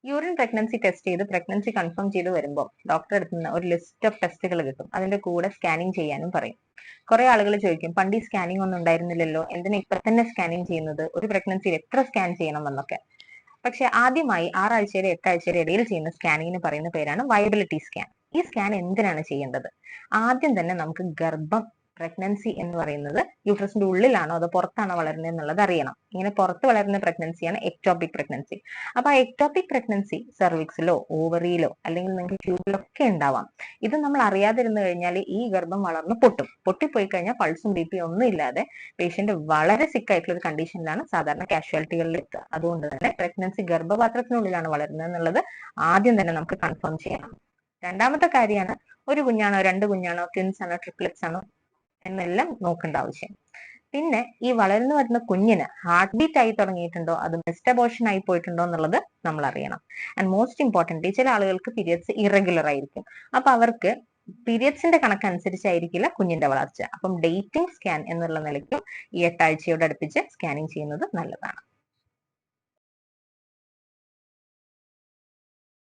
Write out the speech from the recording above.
Urine pregnancy test ചെയ്ത് pregnancy confirm ചെയ്ത് വരുമ്പോൾ ഡോക്ടറെ അടുത്ത് നിന്ന് ഒരു ലിസ്റ്റ് ഓഫ് ടെസ്റ്റുകൾ കിട്ടും. അതിന്റെ കൂടെ സ്കാനിങ് ചെയ്യാനും പറയും. കുറെ ആളുകൾ ചോദിക്കും, പണ്ട് ഈ സ്കാനിങ് ഒന്നും ഉണ്ടായിരുന്നില്ലല്ലോ, എന്തിനാ ഇപ്പൊ തന്നെ സ്കാനിങ് ചെയ്യുന്നത്, ഒരു പ്രഗ്നൻസിയിൽ എത്ര സ്കാൻ ചെയ്യണം എന്നൊക്കെ. പക്ഷെ ആദ്യമായി 6 ആഴ്ചയുടെ 8 ആഴ്ചയുടെ ഇടയിൽ ചെയ്യുന്ന സ്കാനിങ്ങിന് പറയുന്ന പേരാണ് വയബിലിറ്റി സ്കാൻ. ഈ സ്കാൻ എന്തിനാണ് ചെയ്യേണ്ടത്? ആദ്യം തന്നെ നമുക്ക് ഗർഭം, പ്രഗ്നൻസി എന്ന് പറയുന്നത് യൂട്രസിന്റെ ഉള്ളിലാണോ അതോ പുറത്താണോ വളരുന്നത് എന്നുള്ളത് അറിയണം. ഇങ്ങനെ പുറത്ത് വളരുന്ന പ്രഗ്നൻസിയാണ് എക്ടോപിക് പ്രഗ്നൻസി. അപ്പൊ ആ എക്ടോപിക് പ്രഗ്നൻസി സെർവിക്സിലോ ഓവറിയിലോ അല്ലെങ്കിൽ നിങ്ങൾക്ക് ട്യൂബിലൊക്കെ ഉണ്ടാവാം. ഇത് നമ്മൾ അറിയാതിരുന്നു കഴിഞ്ഞാൽ ഈ ഗർഭം വളർന്ന് പൊട്ടിപ്പോയി കഴിഞ്ഞാൽ പൾസും ബി ഒന്നും ഇല്ലാതെ പേഷ്യന്റ് വളരെ സിക്ക് ആയിട്ടുള്ള ഒരു കണ്ടീഷനിലാണ് സാധാരണ കാഷ്വാലിറ്റികളിൽ എത്തുക. അതുകൊണ്ട് തന്നെ പ്രഗ്നൻസി ഗർഭപാത്രത്തിനുള്ളിലാണ് വളരുന്നത് എന്നുള്ളത് ആദ്യം തന്നെ നമുക്ക് കൺഫേം ചെയ്യണം. രണ്ടാമത്തെ കാര്യമാണ് ഒരു കുഞ്ഞാണോ 2 കുഞ്ഞാണോ ട്വിൻസ് ആണോ ട്രിപ്ലെറ്റ്സ് ആണോ എന്നെല്ലാം നോക്കേണ്ട ആവശ്യം. പിന്നെ ഈ വളർന്നു വരുന്ന കുഞ്ഞിന് ഹാർട്ട് ബീറ്റ് ആയി തുടങ്ങിയിട്ടുണ്ടോ, അത് മിസ്ഡ് അബോർഷൻ ആയി പോയിട്ടുണ്ടോ എന്നുള്ളത് നമ്മൾ അറിയണം. ആൻഡ് മോസ്റ്റ് ഇമ്പോർട്ടന്റ്, ചില ആളുകൾക്ക് പീരിയഡ്സ് ഇറഗുലർ ആയിരിക്കും. അപ്പൊ അവർക്ക് പീരിയഡ്സിന്റെ കണക്കനുസരിച്ചായിരിക്കില്ല കുഞ്ഞിന്റെ വളർച്ച. അപ്പം ഡേറ്റിംഗ് സ്കാൻ എന്നുള്ള നിലയ്ക്കും ഈ 8 ആഴ്ചയോട് അടുപ്പിച്ച് സ്കാനിങ് ചെയ്യുന്നത് നല്ലതാണ്.